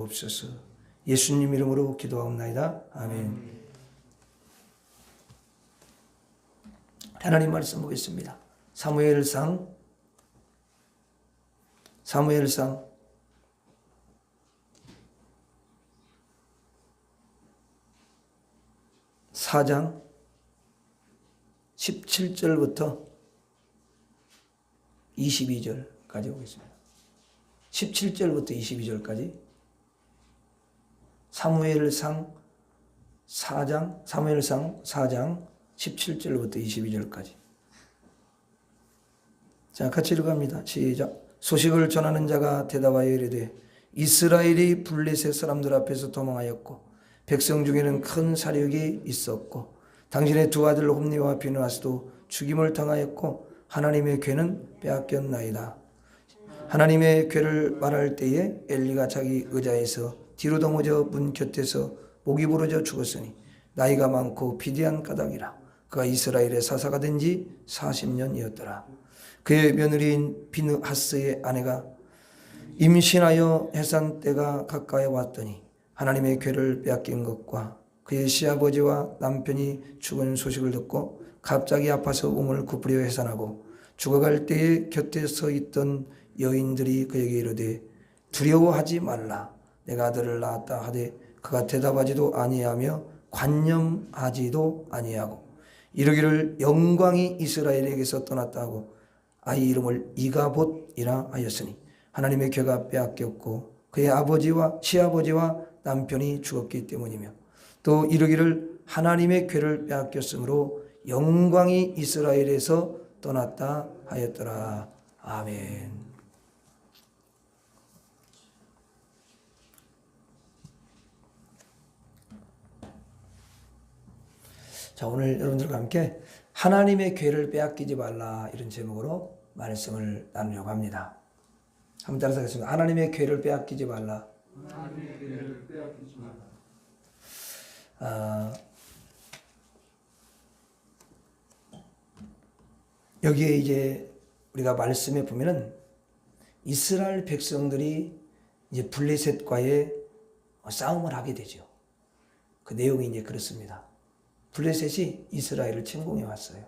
없소서. 예수님 이름으로 기도하옵나이다. 아멘. 하나님 말씀 보겠습니다. 사무엘상 4장 17절부터 22절까지 보겠습니다. 17절부터 22절까지 사무엘상 4장 17절부터 22절까지. 자, 같이 읽어갑니다. 시작. 소식을 전하는 자가 대답하여 이르되 이스라엘이 블레셋 사람들 앞에서 도망하였고 백성 중에는 큰 사력이 있었고 당신의 두 아들 홈니와 비느하스도 죽임을 당하였고 하나님의 궤는 빼앗겼나이다. 하나님의 궤를 말할 때에 엘리가 자기 의자에서 뒤로 넘어져 문 곁에서 목이 부러져 죽었으니 나이가 많고 비대한 까닭이라. 그가 이스라엘의 사사가 된 지 40년이었더라. 그의 며느리인 비느하스의 아내가 임신하여 해산 때가 가까이 왔더니 하나님의 궤를 빼앗긴 것과 그의 시아버지와 남편이 죽은 소식을 듣고 갑자기 아파서 몸을 구부려 해산하고 죽어갈 때에 곁에 서 있던 여인들이 그에게 이르되 두려워하지 말라. 내가 아들을 낳았다 하되 그가 대답하지도 아니하며 관념하지도 아니하고 이르기를 영광이 이스라엘에게서 떠났다 하고 아이 이름을 이가봇이라 하였으니 하나님의 궤가 빼앗겼고 그의 아버지와 시아버지와 남편이 죽었기 때문이며 또 이르기를 하나님의 궤를 빼앗겼으므로 영광이 이스라엘에서 떠났다 하였더라. 아멘. 자, 오늘 여러분들과 함께 하나님의 궤를 빼앗기지 말라 이런 제목으로 말씀을 나누려고 합니다. 한번 따라서 하겠습니다. 하나님의 궤를 빼앗기지 말라. 하나님의 궤를 빼앗기지 말라. 여기에 이제 우리가 말씀에 보면은 이스라엘 백성들이 이제 블레셋과의 싸움을 하게 되죠. 그 내용이 이제 그렇습니다. 블레셋이 이스라엘을 침공해 왔어요.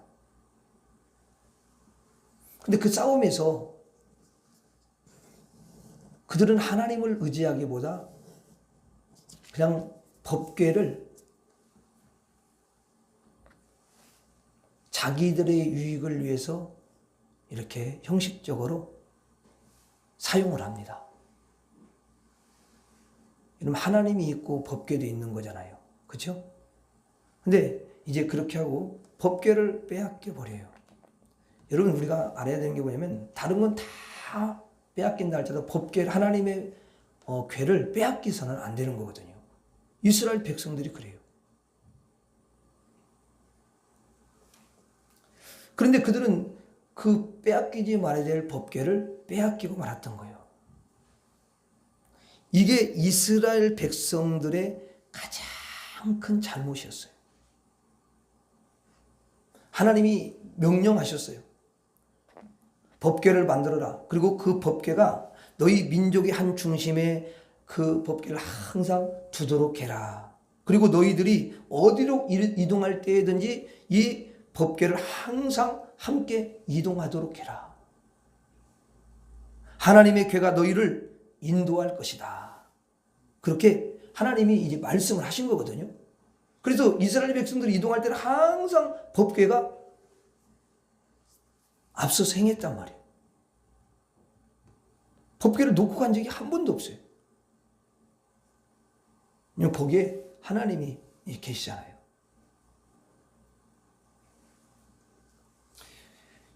근데 그 싸움에서 그들은 하나님을 의지하기보다 그냥 법궤를 자기들의 유익을 위해서 이렇게 형식적으로 사용을 합니다. 이러면 하나님이 있고 법궤도 있는 거잖아요. 그렇죠? 근데 이제 그렇게 하고 법궤를 빼앗겨 버려요. 여러분 우리가 알아야 되는 게 뭐냐면 다른 건 다 빼앗긴다 할지라도 법궤를 하나님의 궤를 빼앗기서는 안 되는 거거든요. 이스라엘 백성들이 그래요. 그런데 그들은 그 빼앗기지 말아야 될 법궤를 빼앗기고 말았던 거예요. 이게 이스라엘 백성들의 가장 큰 잘못이었어요. 하나님이 명령하셨어요. 법궤를 만들어라. 그리고 그 법궤가 너희 민족의 한 중심에 그 법궤를 항상 두도록 해라. 그리고 너희들이 어디로 이동할 때든지 이 법궤를 항상 함께 이동하도록 해라. 하나님의 궤가 너희를 인도할 것이다. 그렇게 하나님이 이제 말씀을 하신 거거든요. 그래서 이스라엘 백성들이 이동할 때는 항상 법궤가 앞서서 행했단 말이에요. 법궤를 놓고 간 적이 한 번도 없어요. 거기에 하나님이 계시잖아요.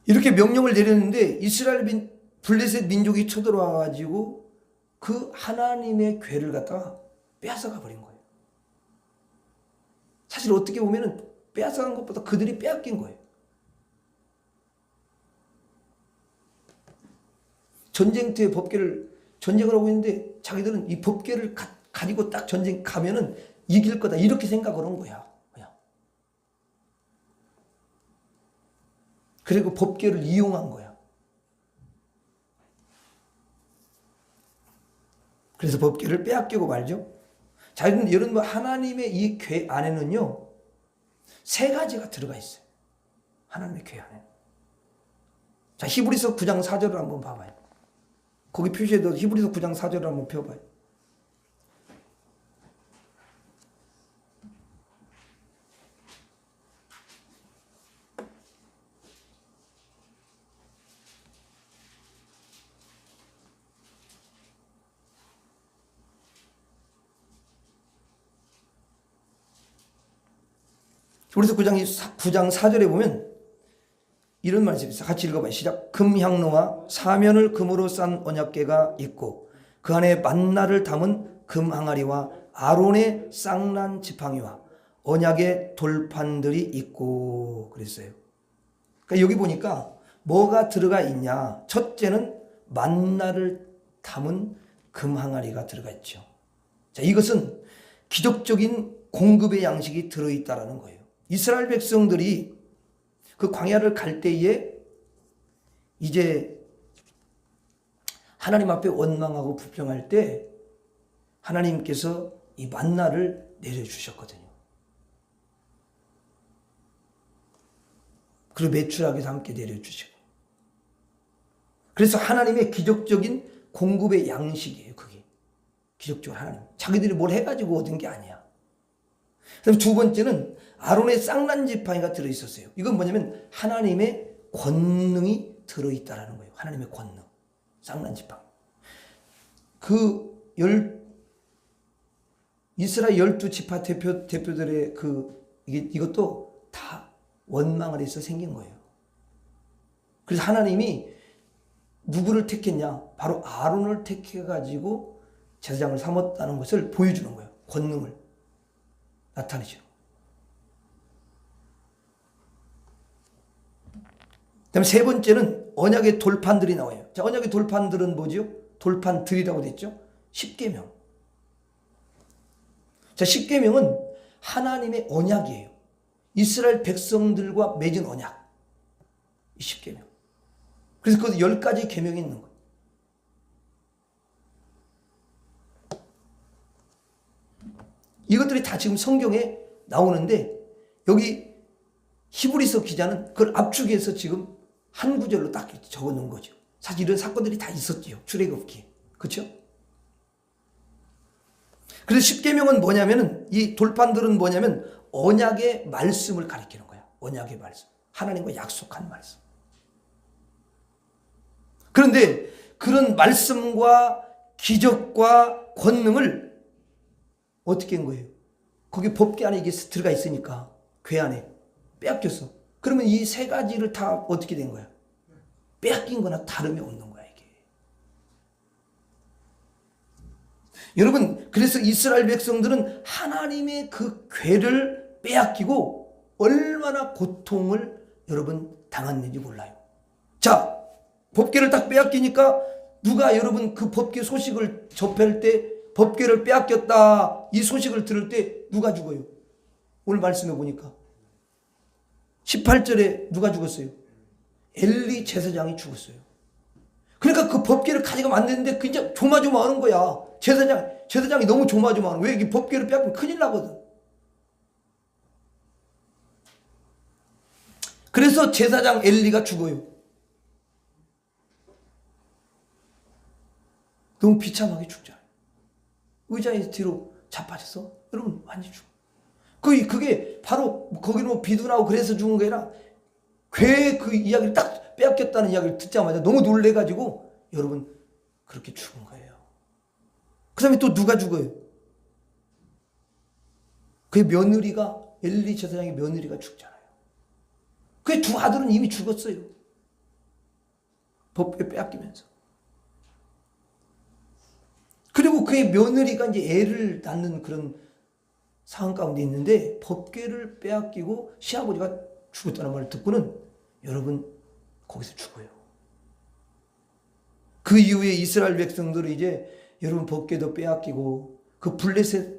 이렇게 명령을 내렸는데 이스라엘 블레셋 민족이 쳐들어와가지고 그 하나님의 궤를 갖다가 빼앗아가 버린 거예요. 사실 어떻게 보면은 빼앗아간 것보다 그들이 빼앗긴 거예요. 전쟁터에 전쟁을 하고 있는데 자기들은 이 법궤를 가지고 딱 전쟁 가면은 이길 거다 이렇게 생각을 한 거야. 그냥. 그리고 법궤를 이용한 거야. 그래서 법궤를 빼앗기고 말죠. 자, 여러분 하나님의 이 궤 안에는요 3가지가 들어가 있어요. 하나님의 궤 안에. 자, 히브리서 9장 4절을 한번 봐봐요. 거기 표시해도 히브리서 9장 4절을 한번 펴봐요. 히브리서 9장 4절에 보면 이런 말씀이 있어요. 같이 읽어봐요. 시작. 금향로와 사면을 금으로 싼 언약궤가 있고 그 안에 만나를 담은 금 항아리와 아론의 쌍난 지팡이와 언약의 돌판들이 있고 그랬어요. 그러니까 여기 보니까 뭐가 들어가 있냐. 첫째는 만나를 담은 금 항아리가 들어가 있죠. 자, 이것은 기적적인 공급의 양식이 들어있다라는 거예요. 이스라엘 백성들이 그 광야를 갈 때에 이제 하나님 앞에 원망하고 불평할 때 하나님께서 이 만나를 내려주셨거든요. 그리고 메추라기도 함께 내려주시고. 그래서 하나님의 기적적인 공급의 양식이에요. 그게 기적적으로 하나님 자기들이 뭘 해가지고 얻은 게 아니야. 그다음 두 번째는 아론의 쌍난 지팡이가 들어있었어요. 이건 뭐냐면 하나님의 권능이 들어있다라는 거예요. 하나님의 권능. 쌍난 지팡이. 이스라엘 12지파 대표들의 이것도 다 원망을 해서 생긴 거예요. 그래서 하나님이 누구를 택했냐? 바로 아론을 택해가지고 제사장을 삼았다는 것을 보여주는 거예요. 권능을 나타내죠. 그다음 세 번째는 언약의 돌판들이 나와요. 자, 언약의 돌판들은 뭐죠? 돌판들이라고 됐죠? 십계명. 자, 십계명은 하나님의 언약이에요. 이스라엘 백성들과 맺은 언약. 이 십계명. 그래서 그 10가지 계명이 있는 거예요. 이것들이 다 지금 성경에 나오는데 여기 히브리서 기자는 그걸 압축해서 지금 한 구절로 딱 적어 놓은 거죠. 사실 이런 사건들이 다 있었죠. 출애굽기에. 그렇죠? 그래서 십계명은 뭐냐면은 이 돌판들은 뭐냐면 언약의 말씀을 가리키는 거야. 언약의 말씀. 하나님과 약속한 말씀. 그런데 그런 말씀과 기적과 권능을 어떻게 한 거예요? 거기 법궤 안에 이게 들어가 있으니까 궤 안에 빼앗겼어. 그러면 이 3가지를 다 어떻게 된 거야? 빼앗긴 거나 다름이 없는 거야 이게. 여러분 그래서 이스라엘 백성들은 하나님의 그 궤를 빼앗기고 얼마나 고통을 여러분 당했는지 몰라요. 자, 법궤를 딱 빼앗기니까 누가 여러분 그 법궤 소식을 접할 때 법궤를 빼앗겼다 이 소식을 들을 때 누가 죽어요? 오늘 말씀해 보니까 18절에 누가 죽었어요? 엘리 제사장이 죽었어요. 그러니까 그 법궤를 가져가면 안 되는데 그냥 조마조마하는 거야. 제사장이 너무 조마조마하는 거야. 왜 이 법궤를 빼앗기면 큰일 나거든. 그래서 제사장 엘리가 죽어요. 너무 비참하게 죽잖아요. 의자에 뒤로 자빠져서 여러분 완전히 죽어. 그게 바로 거기로 뭐 비도 나고 그래서 죽은 게 아니라 궤 그 이야기를 딱 빼앗겼다는 이야기를 듣자마자 너무 놀래가지고 여러분 그렇게 죽은 거예요. 그 다음에 또 누가 죽어요? 그 며느리가 엘리 제사장의 며느리가 죽잖아요. 그 두 아들은 이미 죽었어요. 법궤 빼앗기면서. 그리고 그의 며느리가 이제 애를 낳는 그런 상황 가운데 있는데 법궤를 빼앗기고 시아버지가 죽었다는 말을 듣고는 여러분 거기서 죽어요. 그 이후에 이스라엘 백성들은 이제 여러분 법궤도 빼앗기고 그 블레셋을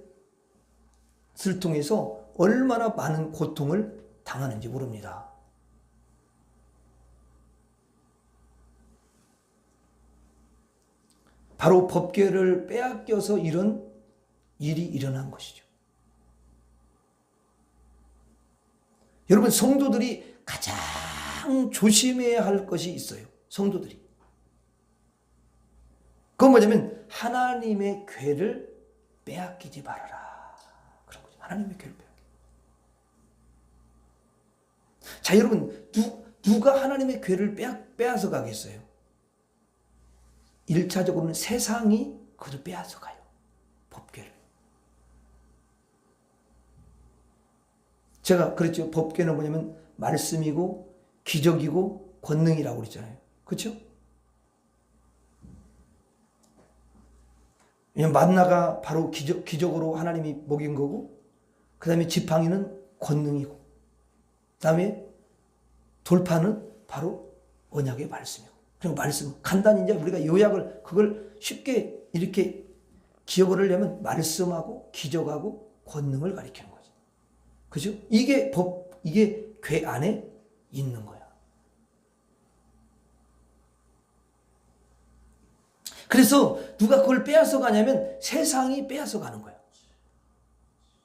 통해서 얼마나 많은 고통을 당하는지 모릅니다. 바로 법궤를 빼앗겨서 이런 일이 일어난 것이죠. 여러분, 성도들이 가장 조심해야 할 것이 있어요. 성도들이. 그건 뭐냐면 하나님의 궤를 빼앗기지 말아라. 그런 거죠. 하나님의 궤를 빼앗기. 자, 여러분, 누가 하나님의 궤를 빼앗아 가겠어요? 1차적으로는 세상이 그를 빼앗아 가요. 법궤를. 제가 그랬죠. 법궤는 뭐냐면 말씀이고 기적이고 권능이라고 그랬잖아요. 그렇죠? 왜냐면 만나가 바로 기적으로 하나님이 먹인 거고, 그 다음에 지팡이는 권능이고, 그 다음에 돌파는 바로 언약의 말씀이고. 그리고 말씀, 간단히 이제 우리가 요약을, 그걸 쉽게 이렇게 기억을 하려면 말씀하고 기적하고 권능을 가리키는 거죠. 그죠? 이게 이게 궤 안에 있는 거야. 그래서 누가 그걸 빼앗아 가냐면 세상이 빼앗아 가는 거야.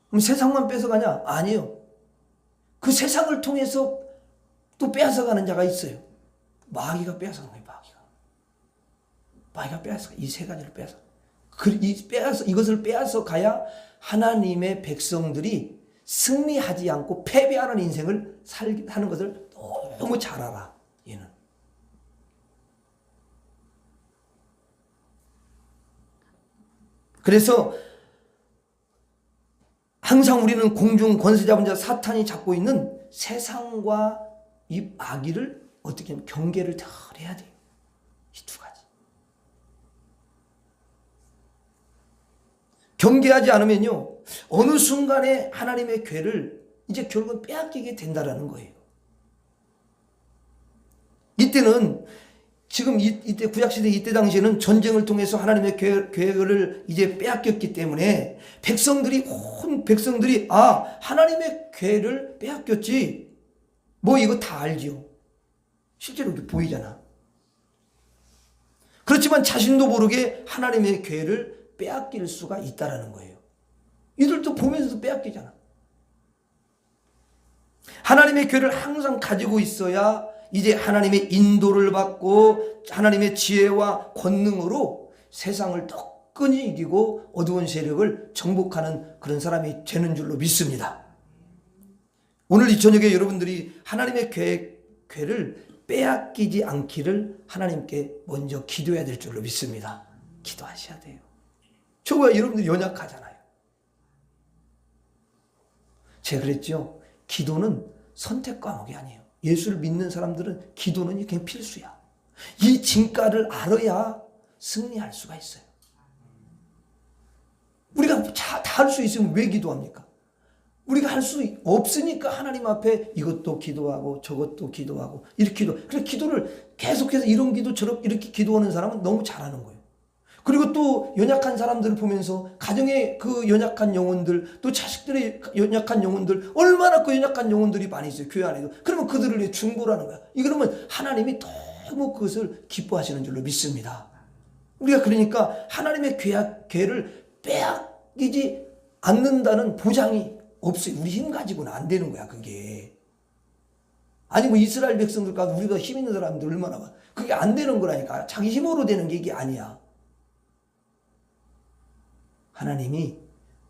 그럼 세상만 뺏어 가냐? 아니요. 그 세상을 통해서 또 빼앗아 가는 자가 있어요. 마귀가 빼앗아 가는 거예요. 마귀가 빼앗아, 이 세 가지를 빼앗아. 이것을 빼앗아 가야 하나님의 백성들이 승리하지 않고 패배하는 인생을 하는 것을 너무 잘 알아, 얘는. 그래서 항상 우리는 공중 권세 잡은 자 사탄이 잡고 있는 세상과 이 마귀를 어떻게 하면 경계를 잘 해야 돼요. 이 두 가지. 경계하지 않으면요, 어느 순간에 하나님의 궤를 이제 결국은 빼앗기게 된다라는 거예요. 이때는 지금 이때 구약시대 이때 당시에는 전쟁을 통해서 하나님의 궤를 이제 빼앗겼기 때문에 온 백성들이 하나님의 궤를 빼앗겼지, 뭐 이거 다 알지요. 실제로 이렇게 보이잖아. 그렇지만 자신도 모르게 하나님의 궤를 빼앗길 수가 있다라는 거예요. 이들도 보면서도 빼앗기잖아. 하나님의 궤를 항상 가지고 있어야 이제 하나님의 인도를 받고 하나님의 지혜와 권능으로 세상을 떡끈히 이기고 어두운 세력을 정복하는 그런 사람이 되는 줄로 믿습니다. 오늘 이 저녁에 여러분들이 하나님의 궤를 빼앗기지 않기를 하나님께 먼저 기도해야 될 줄로 믿습니다. 기도하셔야 돼요. 저와 여러분들 연약하잖아요. 제가 그랬죠. 기도는 선택 과목이 아니에요. 예수를 믿는 사람들은 기도는 그냥 필수야. 이 진가를 알아야 승리할 수가 있어요. 우리가 다 할 수 있으면 왜 기도합니까? 우리가 할 수 없으니까 하나님 앞에 이것도 기도하고 저것도 기도하고 이렇게 그래서 기도를 계속해서 이런 기도 저렇게 이렇게 기도하는 사람은 너무 잘하는 거예요. 그리고 또 연약한 사람들을 보면서 가정의 그 연약한 영혼들, 또 자식들의 연약한 영혼들, 얼마나 그 연약한 영혼들이 많이 있어요, 교회 안에도. 그러면 그들을 위해 중보를 하는 거야. 이러면 하나님이 너무 그것을 기뻐하시는 줄로 믿습니다. 우리가 그러니까 하나님의 궤를 빼앗기지 않는다는 보장이 없어요. 우리 힘 가지고는 안 되는 거야, 그게. 아니 뭐 이스라엘 백성들과 우리가 힘 있는 사람들 얼마나 많아. 그게 안 되는 거라니까. 자기 힘으로 되는 게 이게 아니야. 하나님이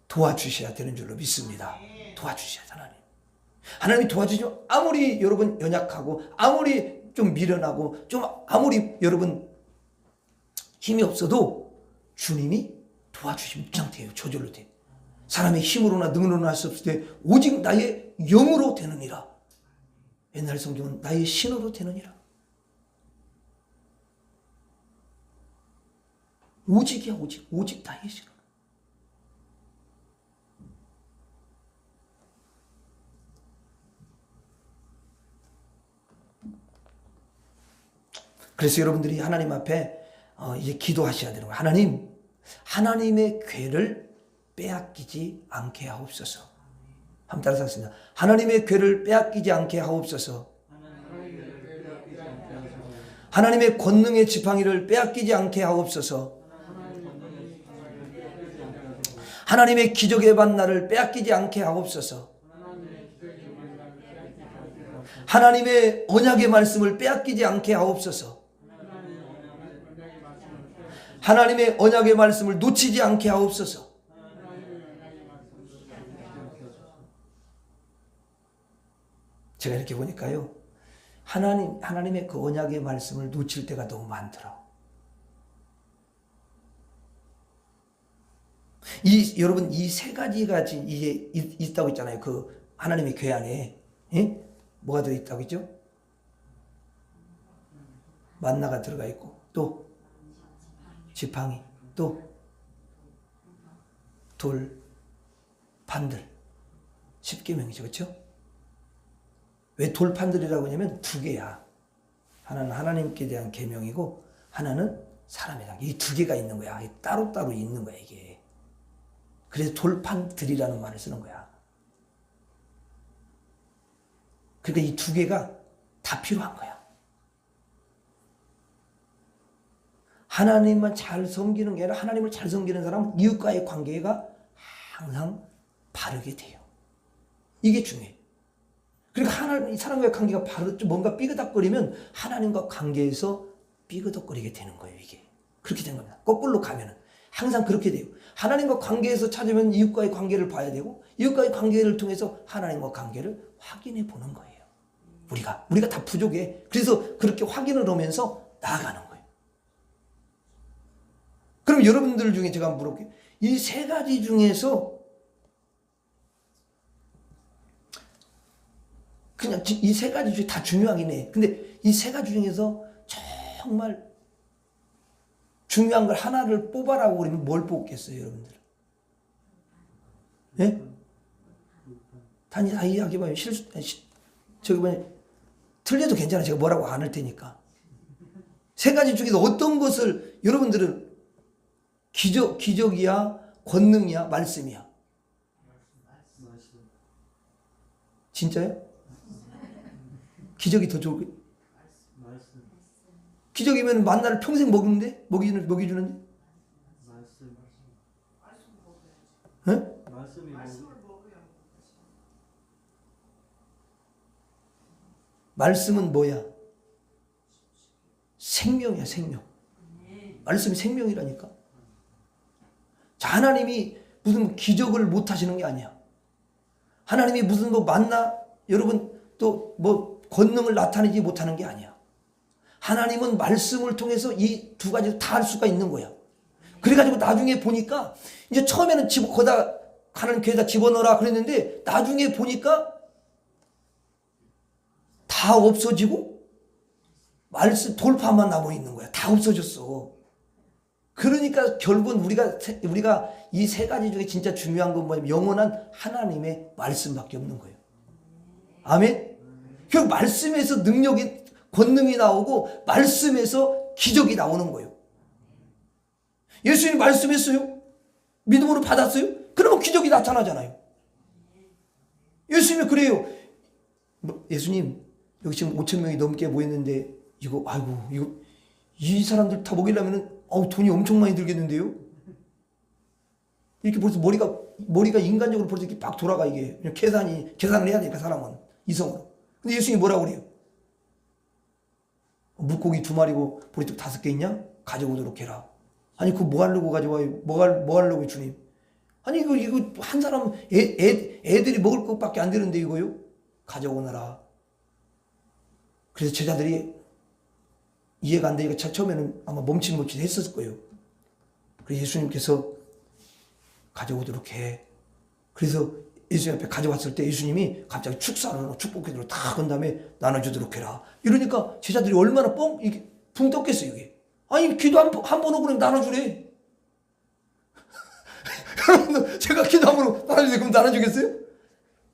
도와주셔야 되는 줄로 믿습니다. 도와주셔야 하나님. 하나님이 도와주시면 아무리 여러분 연약하고 아무리 좀 미련하고 좀 아무리 여러분 힘이 없어도 주님이 도와주시면 그 상태예요. 저절로 돼. 사람의 힘으로나 능으로나 할 수 없을 때 오직 나의 영으로 되느니라. 옛날 성경은 나의 신으로 되느니라. 오직이야, 오직 나의 신으로. 그래서 여러분들이 하나님 앞에 이제 기도하셔야 되는 거예요. 하나님의 궤를 빼앗기지 않게 하옵소서. 한번 따라서 하겠습니다. 하나님의 궤를 빼앗기지 않게 하옵소서. 하나님의 권능의 지팡이를 빼앗기지 않게 하옵소서. 하나님의 기적의 만나를 빼앗기지 않게 하옵소서. 하나님의 언약의 말씀을 빼앗기지 않게 하옵소서. 하나님의 언약의 말씀을 놓치지 않게 하옵소서. 제가 이렇게 보니까요, 하나님의 그 언약의 말씀을 놓칠 때가 너무 많더라. 여러분, 이 세 가지가 이게 있다고 있잖아요. 그 하나님의 궤 안에. 예? 뭐가 들어있다고 했죠? 만나가 들어가 있고, 또 지팡이, 또 돌, 판들. 십계명이죠. 그렇죠? 왜 돌판들이라고 하냐면 두 개야. 하나는 하나님께 대한 계명이고 하나는 사람에 대한. 이 두 개가 있는 거야. 따로따로 있는 거야, 이게. 그래서 돌판들이라는 말을 쓰는 거야. 그러니까 이 두 개가 다 필요한 거야. 하나님만 잘 섬기는 게 아니라 하나님을 잘 섬기는 사람은 이웃과의 관계가 항상 바르게 돼요. 이게 중요해. 그러니까 사람과의 관계가 바로 뭔가 삐그덕거리면 하나님과 관계에서 삐그덕거리게 되는 거예요, 이게. 그렇게 된 겁니다. 거꾸로 가면은. 항상 그렇게 돼요. 하나님과 관계에서 찾으면 이웃과의 관계를 봐야 되고, 이웃과의 관계를 통해서 하나님과 관계를 확인해 보는 거예요. 우리가 다 부족해. 그래서 그렇게 확인을 하면서 나아가는 거예요. 그럼 여러분들 중에 제가 한번 물어볼게요. 이 세 가지 중에서 그냥 이 세 가지 중에 다 중요하긴 해. 근데 이 세 가지 중에서 정말 중요한 걸 하나를 뽑아라고 그러면 뭘 뽑겠어요, 여러분들? 예? 다 이야기해봐요. 저기 틀려도 괜찮아. 제가 뭐라고 안 할 테니까. 세 가지 중에서 어떤 것을 여러분들은 기적이야, 권능이야, 말씀이야? 진짜요? 기적이 더 좋을 거예요? 기적이면 만나를 평생 먹이는데? 먹여주는데? 응? 말씀은 뭐야? 생명이야, 생명. 말씀이 생명이라니까. 자, 하나님이 무슨 기적을 못 하시는 게 아니야. 하나님이 무슨 만나, 여러분, 또 권능을 나타내지 못하는 게 아니야. 하나님은 말씀을 통해서 이 두 가지를 다 할 수가 있는 거야. 그래가지고 나중에 보니까, 이제 처음에는 거기다 가는 궤에다 집어넣어라 그랬는데, 나중에 보니까 다 없어지고, 돌판만 남아있는 거야. 다 없어졌어. 그러니까 결국은 우리가 이 세 가지 중에 진짜 중요한 건 뭐냐면 영원한 하나님의 말씀밖에 없는 거예요. 아멘? 결국 말씀에서 능력이, 권능이 나오고 말씀에서 기적이 나오는 거예요. 예수님 말씀했어요? 믿음으로 받았어요? 그러면 기적이 나타나잖아요. 예수님이 그래요. 예수님, 여기 지금 5,000명이 넘게 모였는데 이거 이 사람들 다 먹이려면은 돈이 엄청 많이 들겠는데요? 이렇게 벌써 머리가 인간적으로 벌써 이렇게 막 돌아가, 이게. 계산을 해야 되니까, 사람은. 이성으로. 근데 예수님이 뭐라고 그래요? 물고기 2마리고 보리떡 5개 있냐? 가져오도록 해라. 아니, 그거 뭐 하려고 가져와요? 뭐 하려고, 주님? 아니, 이거 한 사람, 애들이 먹을 것밖에 안 되는데, 이거요? 가져오너라. 그래서 제자들이 이해가 안 되니까 처음에는 아마 멈칫멈칫 했을 거예요. 그래서 예수님께서 가져오도록 해. 그래서 예수님 앞에 가져왔을 때 예수님이 갑자기 축사를 축복기도를 다 건 다음에 나눠주도록 해라. 이러니까 제자들이 얼마나 이게 붕 떴겠어요, 이게. 아니, 기도 한 번 하고 그냥 나눠주래. 여러분, 제가 기도 한 번 하고 나눠주세요. 그럼 나눠주겠어요?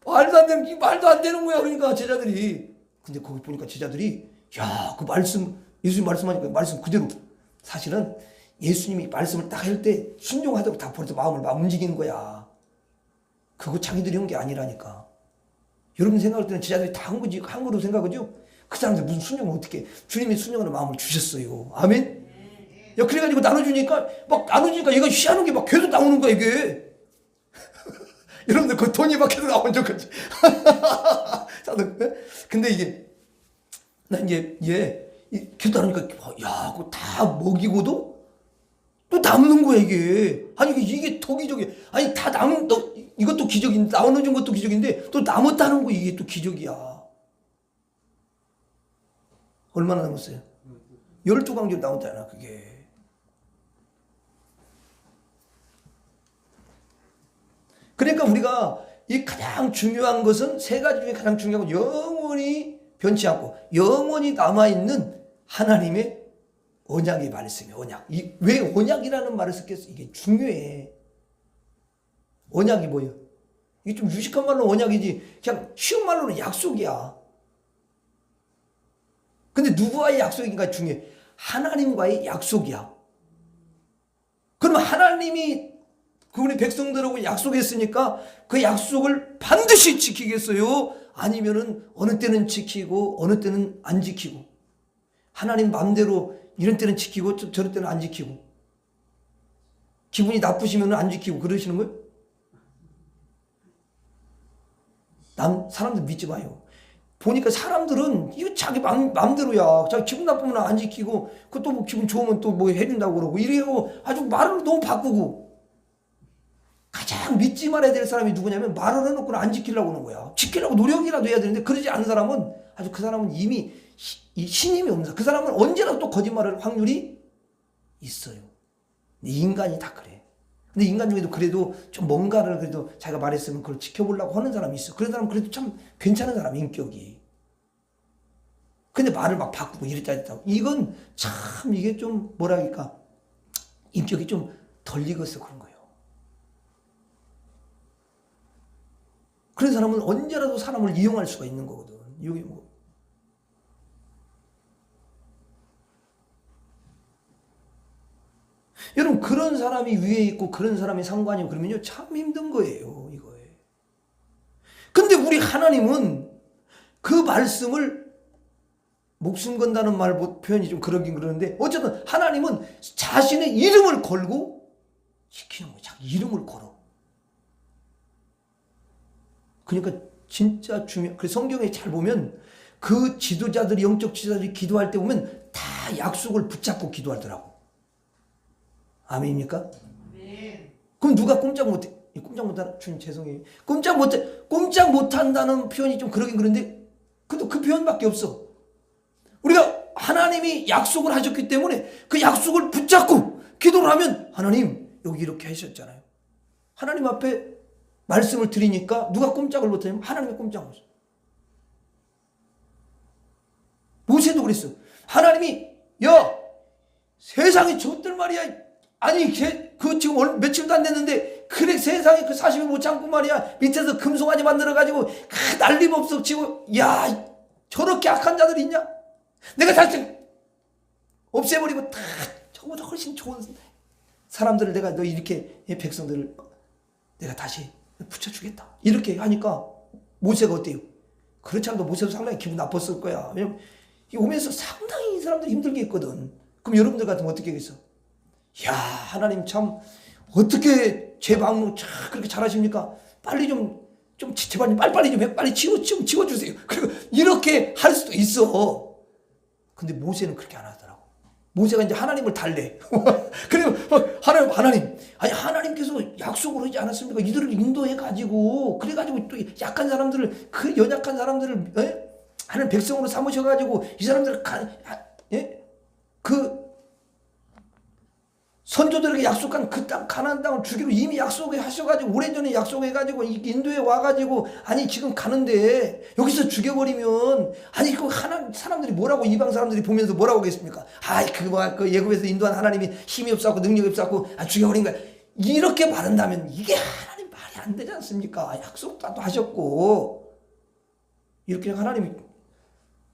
말도 안 되는 거야. 그러니까 제자들이. 근데 거기 보니까 제자들이, 야, 그 예수님 말씀하니까 말씀 그대로. 사실은 예수님이 말씀을 딱 할 때 순종하도록 다 벌써 마음을 막 움직이는 거야. 그거 자기들이 한 게 아니라니까. 여러분 생각할 때는 제자들이 다 한 거지, 한 거로 생각하죠? 그 사람들 무슨 순종을 어떻게, 주님이 순종하는 마음을 주셨어요. 아멘? 야, 그래가지고 나눠주니까 얘가 희한한 게 막 계속 나오는 거야, 이게. 여러분들 그 돈이 밖에서 나온 적까지. 근데 이게 나 이제 기도하니까 야, 그거 다 먹이고도 또 남는 거야 이게. 아니 이게 더 기적이야. 아니 다 남은 이것도 기적인데 나오는 준 것도 기적인데 또 남았다는 거 이게 또 기적이야. 얼마나 남았어요? 12광절 남았잖아 그게. 그러니까 우리가 이 가장 중요한 것은 세 가지 중에 가장 중요한 건 영원히 변치 않고 영원히 남아있는 하나님의 언약의 말씀이에요. 언약. 왜 언약이라는 말을 썼겠어? 이게 중요해. 언약이 뭐예요? 이게 좀 유식한 말로 언약이지 그냥 쉬운 말로는 약속이야. 근데 누구와의 약속인가 중요해. 하나님과의 약속이야. 그러면 하나님이 그분의 백성들하고 약속했으니까 그 약속을 반드시 지키겠어요? 아니면은 어느 때는 지키고 어느 때는 안 지키고 하나님 마음대로 이런 때는 지키고 저런 때는 안 지키고 기분이 나쁘시면 안 지키고 그러시는 거예요? 사람들 믿지 마요. 보니까 사람들은 이거 자기 마음대로야. 자기 기분 나쁘면 안 지키고 그것도 뭐 기분 좋으면 또 뭐 해준다고 그러고 이래요. 아주 말을 너무 바꾸고 가장 믿지 말아야 될 사람이 누구냐면 말을 해놓고 안 지키려고 하는 거야. 지키려고 노력이라도 해야 되는데 그러지 않은 사람은 아주 그 사람은 이미 신임이 없는 사람. 그 사람은 언제라도 또 거짓말할 확률이 있어요. 인간이 다 그래. 근데 인간 중에도 그래도 좀 뭔가를 그래도 자기가 말했으면 그걸 지켜보려고 하는 사람이 있어. 그런 사람은 그래도 참 괜찮은 사람, 인격이. 근데 말을 막 바꾸고 이랬다 했다고. 이건 참 이게 좀 뭐랄까 인격이 좀 덜 익어서 그런 거예요. 그런 사람은 언제라도 사람을 이용할 수가 있는 거거든. 이게 뭐. 여러분 그런 사람이 위에 있고 그런 사람이 상관이고 그러면요 참 힘든 거예요 이거에. 근데 우리 하나님은 그 말씀을 목숨 건다는 말 표현이 좀 그러긴 그러는데 어쨌든 하나님은 자신의 이름을 걸고 지키는 거예요. 자기 이름을 걸어. 그러니까 진짜 그래서 성경에 잘 보면 그 지도자들이 영적 지도자들이 기도할 때 보면 다 약속을 붙잡고 기도하더라고. 아멘입니까? 네. 그럼 누가 꼼짝 못해? 꼼짝 못하는 주님 죄송해요. 꼼짝 못한다는 표현이 좀 그러긴 그런데 그래도 그 표현밖에 없어. 우리가 하나님이 약속을 하셨기 때문에 그 약속을 붙잡고 기도를 하면 하나님 여기 이렇게 하셨잖아요. 하나님 앞에 말씀을 드리니까 누가 꼼짝을 못하냐면 하나님이 꼼짝 못했어. 모세도 그랬어. 하나님이 야 세상에 저들 말이야. 아니 그 지금 며칠도 안 됐는데 그래 세상에 그 40일 못 참고 말이야 밑에서 금송아지 만들어가지고 난리법석 치고 야 저렇게 악한 자들이 있냐? 내가 다시 없애버리고 다 저보다 훨씬 좋은 사람들을 내가 너 이렇게 백성들을 내가 다시 붙여주겠다 이렇게 하니까 모세가 어때요? 그렇지 않아도 모세도 상당히 기분 나빴을 거야. 왜냐면 오면서 상당히 이 사람들이 힘들게 했거든. 그럼 여러분들 같으면 어떻게 하겠어? 야 하나님 참 어떻게 제 방문 참 그렇게 잘하십니까? 빨리 제발 빨리 좀 해. 빨리 지워주세요. 그리고 이렇게 할 수도 있어. 근데 모세는 그렇게 안 하더라고. 모세가 이제 하나님을 달래. 그리고 하나님 아니 하나님께서 약속을 하지 않았습니까? 이들을 인도해가지고 그래가지고 또 약한 사람들을 그 연약한 사람들을 하나님 백성으로 삼으셔가지고 이 사람들을 그 선조들에게 약속한 그 땅 가나안 땅을 주기로 이미 약속하셔가지고 오래전에 약속해가지고 인도에 와가지고 아니 지금 가는데 여기서 죽여버리면 아니 그 사람들이 뭐라고 이방 사람들이 보면서 뭐라고 하겠습니까? 그 예굽에서 인도한 하나님이 힘이 없었고 능력이 없었고 죽여버린 거야. 이렇게 말한다면 이게 하나님 말이 안 되지 않습니까? 약속도 하셨고 이렇게 하나님이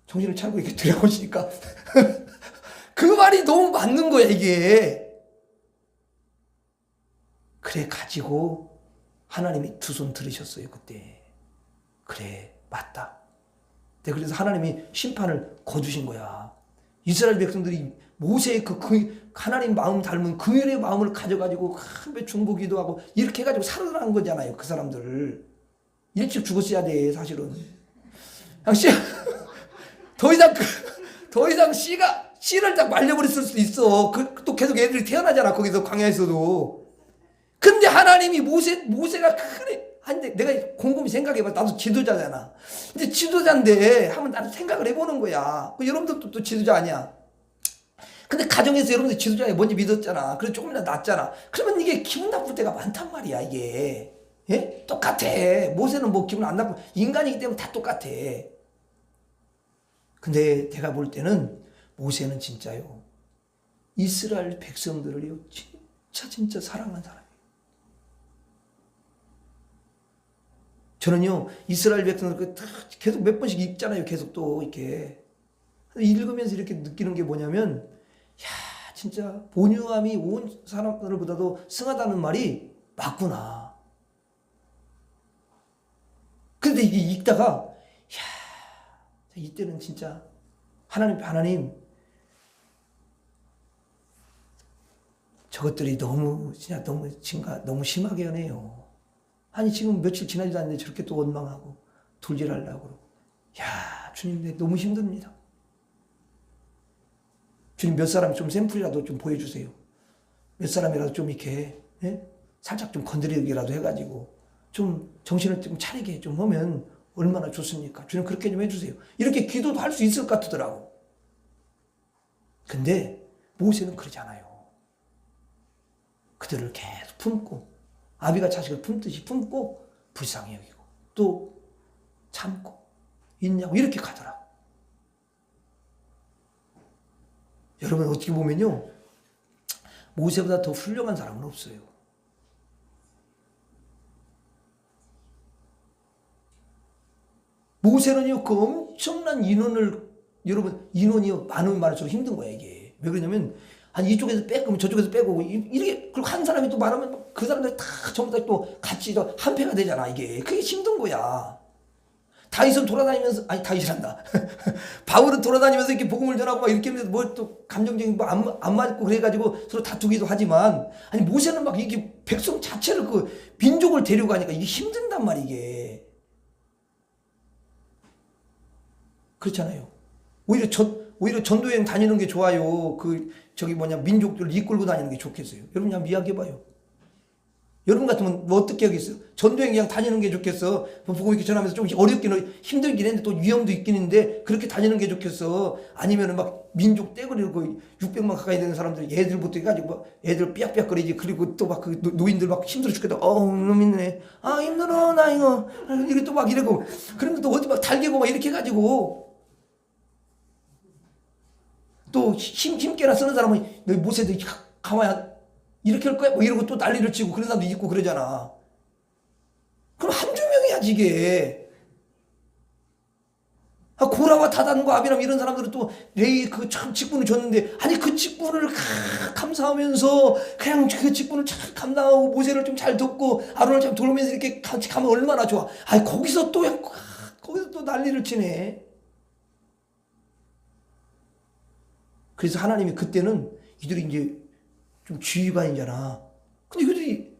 정신을 차리고 이렇게 들여오시니까 그 말이 너무 맞는 거야 이게. 그래 가지고 하나님이 두 손 들으셨어요 그때. 그래 맞다. 그래서 하나님이 심판을 거두신 거야. 이스라엘 백성들이 모세의 그 하나님 마음 닮은 그의 마음을 가져가지고 큰 중보기도 하고 이렇게 해가지고 살아난 거잖아요. 그 사람들 일찍 죽었어야 돼 사실은. 더 이상 씨를 딱 말려버렸을 수도 있어. 또 계속 애들이 태어나잖아 거기서 광야에서도. 근데 하나님이 모세가 그래. 근데 내가 곰곰이 생각해봐. 나도 지도자잖아. 근데 지도자인데 한번 나도 생각을 해보는 거야. 여러분들도 또 지도자 아니야. 근데 가정에서 여러분들 지도자가 뭔지 믿었잖아. 그래서 조금이라도 낫잖아. 그러면 이게 기분 나쁠 때가 많단 말이야 이게. 예? 똑같아. 모세는 뭐 기분 안 나쁘고 인간이기 때문에 다 똑같아. 근데 내가 볼 때는 모세는 진짜요 이스라엘 백성들을요 진짜 사랑한 사람이에요. 저는요 이스라엘 백성들 계속 몇 번씩 읽잖아요. 계속 또 이렇게 읽으면서 이렇게 느끼는 게 뭐냐면 야 진짜 본유함이 온 사람들보다도 승하다는 말이 맞구나. 근데 이게 읽다가 야 이때는 진짜 하나님 저것들이 너무 심하게 하네요. 아니 지금 며칠 지나지도 않는데 저렇게 또 원망하고 돌질하려고 그러고. 야 주님 너무 힘듭니다. 주님 몇 사람 좀 샘플이라도 좀 보여주세요. 몇 사람이라도 좀 이렇게 살짝 좀 건드리기라도 해가지고 좀 정신을 좀 차리게 좀 하면 얼마나 좋습니까? 주님 그렇게 좀 해주세요. 이렇게 기도도 할 수 있을 것 같더라고. 근데 모세는 그러지 않아요. 그들을 계속 품고 아비가 자식을 품듯이 품고 불쌍히 여기고 또 참고 있냐고 이렇게 가더라고. 여러분 어떻게 보면요 모세보다 더 훌륭한 사람은 없어요. 모세는요 그 엄청난 여러분 인원이요 많으면 많을수록 힘든 거야 이게. 왜 그러냐면 한 이쪽에서 빼고 저쪽에서 빼고 이렇게 그리고 한 사람이 또 말하면 그 사람들이 다 전부 다 또 같이 한패가 되잖아 이게. 그게 힘든 거야. 다윗은 돌아다니면서 다윗이란다. 바울은 돌아다니면서 이렇게 복음을 전하고 막 이렇게 하면서 뭐 또 감정적인 뭐 안 맞고 그래가지고 서로 다투기도 하지만 아니 모세는 막 이게 백성 자체를 그 민족을 데려가니까 이게 힘든단 말이야 이게. 그렇잖아요. 오히려 전도여행 다니는 게 좋아요. 민족들 이끌고 다니는 게 좋겠어요. 여러분 한번 이야기해봐요. 여러분 같으면 뭐 어떻게 하겠어요? 전도여행 그냥 다니는 게 좋겠어. 보고 이렇게 전하면서 좀 어렵긴 힘들긴 했는데 또 위험도 있긴 있는데 그렇게 다니는 게 좋겠어. 아니면은 막 민족 떼거리고 600만 가까이 되는 사람들 애들부터 해가지고 막 애들 삐약삐약거리지. 그리고 또 막 그 노인들 막 힘들어 죽겠다. 너무 힘드네. 힘들어 나 이거. 이렇게 또 막 이러고 그러면 또 어디 막 달개고 막 이렇게 해가지고 또 힘께나 쓰는 사람은 너 모세도 가만히 이렇게 할 거야? 뭐 이러고 또 난리를 치고 그런 사람도 있고 그러잖아. 그럼 한두 명이야지 이게. 고라와 다단과 아비람 이런 사람들은 또 레이 그 참 직분을 줬는데 아니 그 직분을 감사하면서 그냥 그 직분을 잘 감당하고 모세를 좀 잘 돕고 아론을 참 돌보면서 이렇게 같이 가면 얼마나 좋아. 거기서 또 난리를 치네. 그래서 하나님이 그때는 이들이 이제 좀 지휘관이잖아. 근데 이들이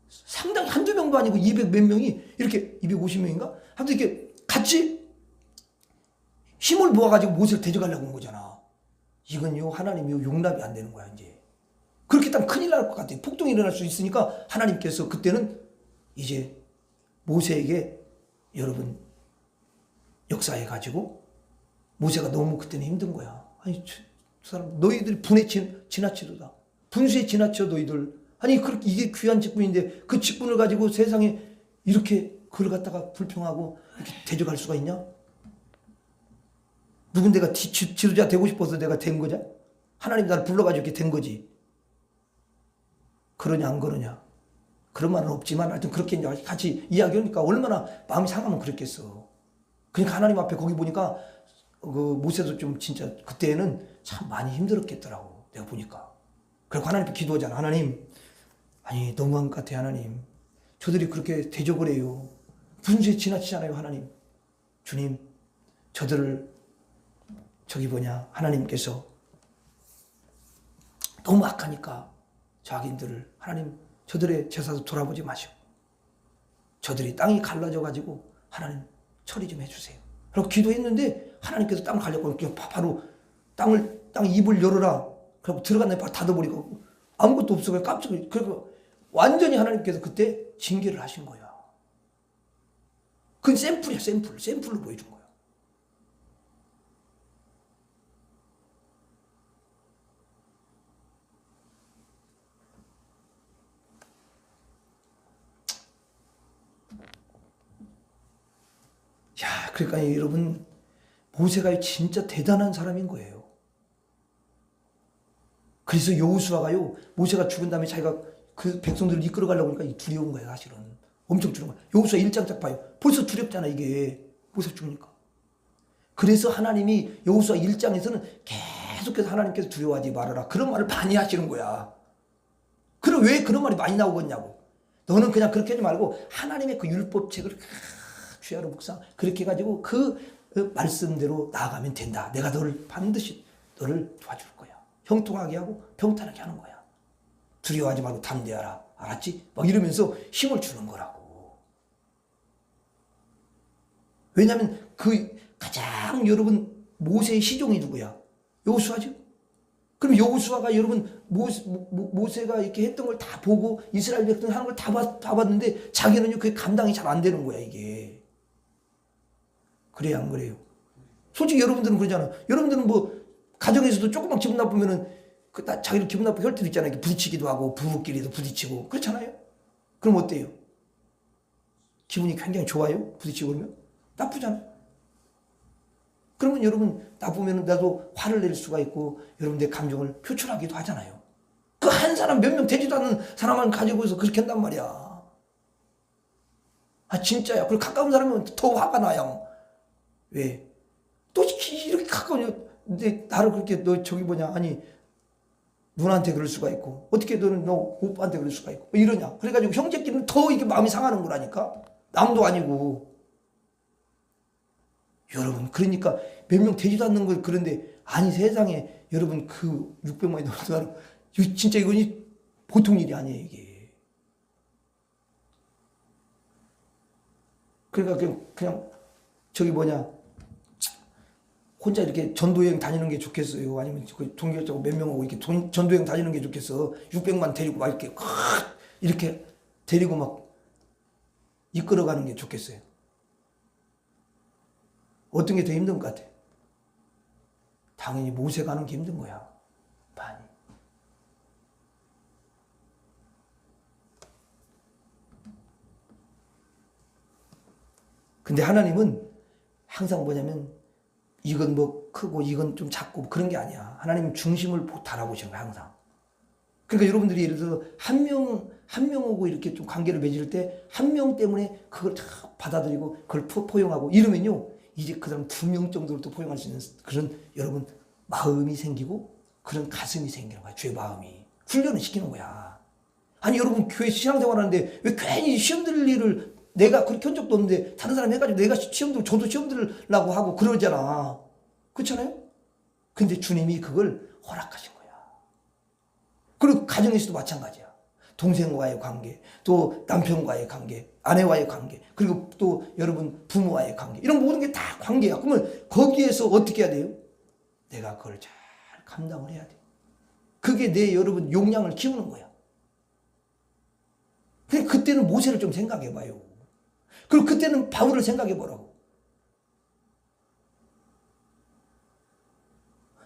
상당히 한두 명도 아니고 200 몇 명이 이렇게 250명인가? 하여튼 이렇게 같이 힘을 모아가지고 모세를 대적하려고 온 거잖아. 이건요 하나님이 용납이 안 되는 거야 이제. 그렇게 딱 큰일 날 것 같아. 폭동이 일어날 수 있으니까 하나님께서 그때는 이제 모세에게 여러분 역사해가지고 모세가 너무 그때는 힘든 거야. 아니 저 사람 너희들이 분에 지나치도다. 분수에 지나쳐 너희들. 아니 그렇게 이게 귀한 직분인데 그 직분을 가지고 세상에 이렇게 그걸 갖다가 불평하고 이렇게 대적할 수가 있냐? 누군데가 지도자 되고 싶어서 내가 된 거냐? 하나님 나를 불러가지고 이렇게 된 거지. 그러냐 안 그러냐? 그런 말은 없지만 하여튼 그렇게 이제 같이 이야기하니까 얼마나 마음이 상하면 그랬겠어. 그러니까 하나님 앞에 거기 보니까 그 모세도 좀 진짜 그때는 참 많이 힘들었겠더라고. 내가 보니까. 그리고 하나님께 기도하잖아. 하나님, 아니 너무한 것 같아 하나님. 저들이 그렇게 대적을 해요. 분수에 지나치잖아요 하나님. 주님, 저들을 하나님께서 너무 악하니까 자기들을 하나님 저들의 제사도 돌아보지 마시고 저들이 땅이 갈라져 가지고 하나님 처리 좀 해주세요. 그리고 기도했는데 하나님께서 땅을 갈렸고 그냥 바로 땅 입을 열어라. 그리고 들어갔는데 바로 닫아버리고 아무것도 없어. 깜짝 그리고 완전히 하나님께서 그때 징계를 하신 거야. 그건 샘플이야, 샘플로 보여준 거야. 야, 그러니까 여러분 모세가 진짜 대단한 사람인 거예요. 그래서 여호수아가요, 모세가 죽은 다음에 자기가 그 백성들을 이끌어 가려고 하니까 두려운 거예요, 사실은. 엄청 두려운 거예요. 여호수아 1장 딱 봐요. 벌써 두렵잖아, 이게. 모세 죽으니까. 그래서 하나님이 여호수아 1장에서는 계속해서 하나님께서 두려워하지 말아라. 그런 말을 많이 하시는 거야. 그럼 왜 그런 말이 많이 나오겠냐고. 너는 그냥 그렇게 하지 말고 하나님의 그 율법책을 주야로 묵상 그렇게 해가지고 그 말씀대로 나아가면 된다. 내가 너를 반드시 너를 도와줄 거야. 형통하게 하고 평탄하게 하는 거야. 두려워하지 말고 담대하라. 알았지? 막 이러면서 힘을 주는 거라고. 왜냐하면 그 가장 여러분 모세의 시종이 누구야? 여호수아죠. 그럼 여호수아가 여러분 모세가 이렇게 했던 걸 다 보고 이스라엘 백성 하는 걸 다 봤는데 자기는요 그게 감당이 잘 안 되는 거야 이게. 그래요 안 그래요? 솔직히 여러분들은 그러잖아. 여러분들은 뭐 가정에서도 조금만 기분 나쁘면은 자기를 기분 나쁘게 할 때도 있잖아요. 부딪히기도 하고 부부끼리도 부딪히고 그렇잖아요. 그럼 어때요? 기분이 굉장히 좋아요? 부딪히고 그러면? 나쁘잖아요. 그러면 여러분 나쁘면 나도 화를 낼 수가 있고 여러분 내 감정을 표출하기도 하잖아요. 그 한 사람 몇 명 되지도 않는 사람만 가지고서 그렇게 한단 말이야. 아 진짜야. 그리고 가까운 사람은 더 화가 나요. 왜? 또 이렇게 가까운데 나를 그렇게 너 저기 뭐냐 아니 누나한테 그럴 수가 있고 어떻게 너는 너 오빠한테 그럴 수가 있고 왜 이러냐. 그래가지고 형제끼리는 더 이게 마음이 상하는 거라니까. 남도 아니고. 여러분 그러니까 몇 명 되지도 않는 걸 그런데 아니 세상에 여러분 그 600만이 넘는 사람 진짜 이건 보통 일이 아니에요 이게. 그러니까 그냥 저기 뭐냐 혼자 이렇게 전도여행 다니는 게 좋겠어요? 아니면 그 종교적으로 몇 명하고 이렇게 전도여행 다니는 게 좋겠어? 600만 데리고 막 이렇게 데리고 막 이끌어가는 게 좋겠어요? 어떤 게 더 힘든 것 같아? 당연히 모세 가는 게 힘든 거야. 많이. 근데 하나님은 항상 뭐냐면 이건 뭐 크고 이건 좀 작고 그런 게 아니야. 하나님 중심을 달아보시는 거야 항상. 그러니까 여러분들이 예를 들어서 한 명하고 이렇게 좀 관계를 맺을 때 한 명 때문에 그걸 다 받아들이고 그걸 포용하고 이러면요 이제 그 사람 2명 정도를 또 포용할 수 있는 그런 여러분 마음이 생기고 그런 가슴이 생기는 거야. 주의 마음이. 훈련을 시키는 거야. 아니 여러분 교회 신앙생활 하는데 왜 괜히 시험 들 일을 내가 그렇게 한 적도 없는데 다른 사람 해가지고 내가 저도 시험 들으려고 하고 그러잖아. 그렇잖아요? 근데 주님이 그걸 허락하신 거야. 그리고 가정에서도 마찬가지야. 동생과의 관계, 또 남편과의 관계, 아내와의 관계, 그리고 또 여러분 부모와의 관계 이런 모든 게 다 관계야. 그러면 거기에서 어떻게 해야 돼요? 내가 그걸 잘 감당을 해야 돼. 그게 내 여러분 용량을 키우는 거야. 근데 그때는 모세를 좀 생각해 봐요. 그리고 그때는 바울을 생각해 보라고.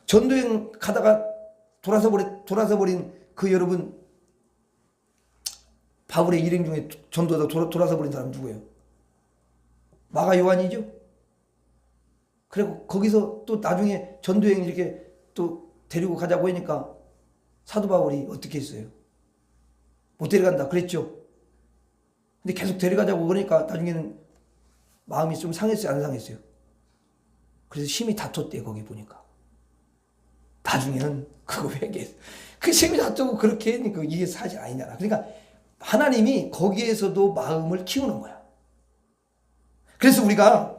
전도여행 가다가 돌아서 버린 그 여러분 바울의 일행 중에 전도하다 돌아서 버린 사람 누구예요? 마가 요한이죠? 그리고 거기서 또 나중에 전도여행 이렇게 또 데리고 가자고 하니까 사도 바울이 어떻게 했어요? 못 데려간다 그랬죠? 근데 계속 데려가자고 그러니까 나중에는 마음이 좀 상했어요? 안 상했어요? 그래서 심히 다퉜대요 거기 보니까. 나중에는 그거 회개했어. 그 심히 다투고 그렇게 하니까 이게 사실 아니잖아. 그러니까 하나님이 거기에서도 마음을 키우는 거야. 그래서 우리가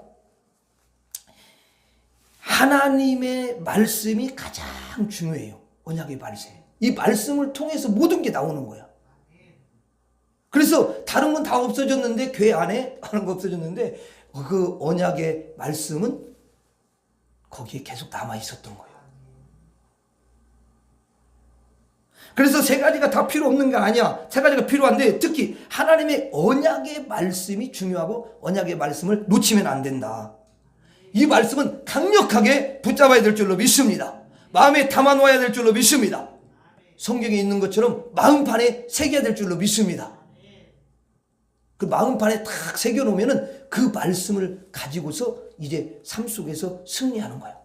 하나님의 말씀이 가장 중요해요. 언약의 말씀. 이 말씀을 통해서 모든 게 나오는 거야. 그래서 다른 건 다 없어졌는데, 교회 안에 하는 거 없어졌는데, 그 언약의 말씀은 거기에 계속 남아 있었던 거예요. 그래서 세 가지가 다 필요 없는 게 아니야. 세 가지가 필요한데, 특히 하나님의 언약의 말씀이 중요하고, 언약의 말씀을 놓치면 안 된다. 이 말씀은 강력하게 붙잡아야 될 줄로 믿습니다. 마음에 담아놓아야 될 줄로 믿습니다. 성경에 있는 것처럼 마음판에 새겨야 될 줄로 믿습니다. 그 마음판에 탁 새겨놓으면 그 말씀을 가지고서 이제 삶 속에서 승리하는 거야.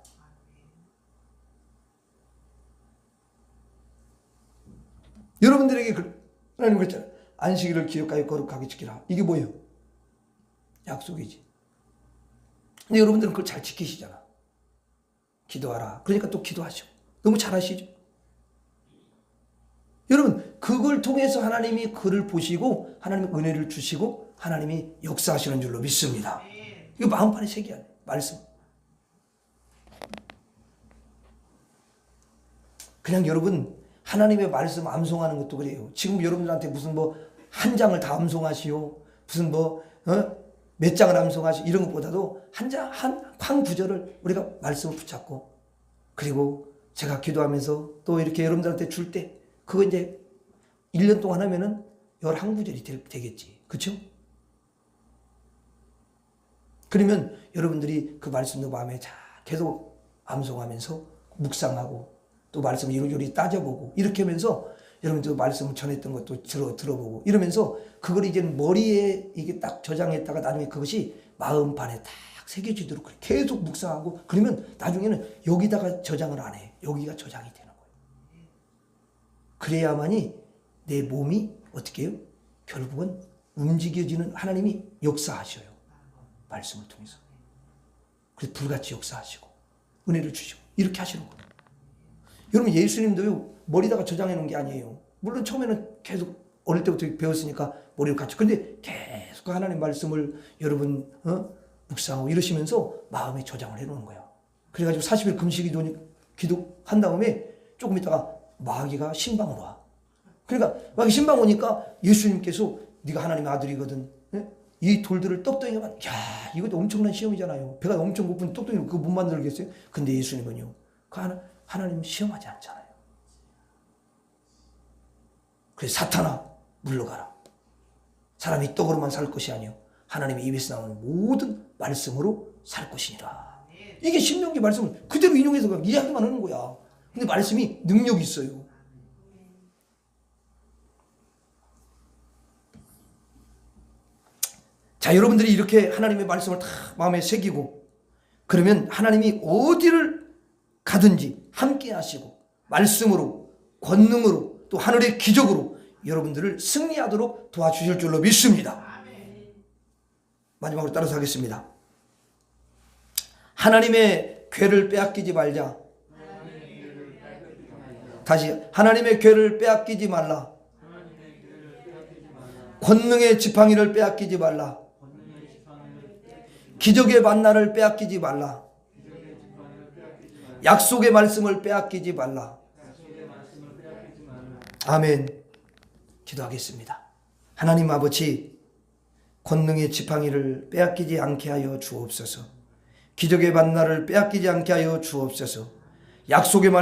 여러분들에게 하나님 그랬잖아요. 안식일을 기억하여 거룩하게 지키라. 이게 뭐예요? 약속이지. 근데 여러분들은 그걸 잘 지키시잖아. 기도하라. 그러니까 또 기도하시고. 너무 잘하시죠? 여러분, 그걸 통해서 하나님이 그를 보시고 하나님의 은혜를 주시고 하나님이 역사하시는 줄로 믿습니다. 이거 마음판에 새겨야 돼. 말씀. 그냥 여러분, 하나님의 말씀 암송하는 것도 그래요. 지금 여러분들한테 무슨 뭐 한 장을 다 암송하시오, 무슨 뭐 몇 장을 암송하시오, 이런 것보다도 한 구절을 우리가 말씀을 붙잡고, 그리고 제가 기도하면서 또 이렇게 여러분들한테 줄 때 그거 이제 1년 동안 하면은 11구절이 되겠지. 그렇죠? 그러면 여러분들이 그 말씀도 마음에 잘 계속 암송하면서 묵상하고, 또 말씀을 이리저리 따져보고, 이렇게 하면서 여러분들 말씀을 전했던 것도 들어보고, 이러면서 그걸 이제 머리에 이게 딱 저장했다가 나중에 그것이 마음판에 딱 새겨지도록 계속 묵상하고, 그러면 나중에는 여기다가 저장을 안 해. 여기가 저장이 되는 거예요. 그래야만이 내 몸이 어떻게 해요? 결국은 움직여지는, 하나님이 역사하셔요. 말씀을 통해서. 그래서 불같이 역사하시고 은혜를 주시고 이렇게 하시는 거예요. 여러분, 예수님도요, 머리다가 저장해 놓은 게 아니에요. 물론 처음에는 계속 어릴 때부터 배웠으니까 머리를 같이, 근데 계속 하나님 말씀을 여러분 묵상하고 이러시면서 마음에 저장을 해 놓는 거야. 그래가지고 40일 금식 기도한 다음에 조금 있다가 마귀가 신방으로 와. 그러니까 마귀 신방 오니까 예수님께서 네가 하나님의 아들이거든, 이 돌들을 떡덩이가 야, 이것도 엄청난 시험이잖아요. 배가 엄청 고픈 떡덩이를 그거 못 만들겠어요? 근데 예수님은요, 그 하나님 시험하지 않잖아요. 그래서 사탄아 물러가라. 사람이 떡으로만 살 것이 아니요 하나님의 입에서 나오는 모든 말씀으로 살 것이니라. 이게 신명기 말씀을 그대로 인용해서 그냥 이야기만 하는 거야. 근데 말씀이 능력이 있어요. 자, 여러분들이 이렇게 하나님의 말씀을 다 마음에 새기고, 그러면 하나님이 어디를 가든지 함께 하시고 말씀으로, 권능으로, 또 하늘의 기적으로 여러분들을 승리하도록 도와주실 줄로 믿습니다. 마지막으로 따라서 하겠습니다. 하나님의 궤를 빼앗기지 말자. 다시, 하나님의 궤를 빼앗기지 말라. 권능의 지팡이를 빼앗기지 말라. 기적의 만나를 빼앗기지 말라. 약속의 말씀을 빼앗기지 말라. 아멘. 기도하겠습니다. 하나님 아버지, 권능의 지팡이를 빼앗기지 않게 하여 주옵소서. 기적의 만나를 빼앗기지 않게 하여 주옵소서. 약속의 말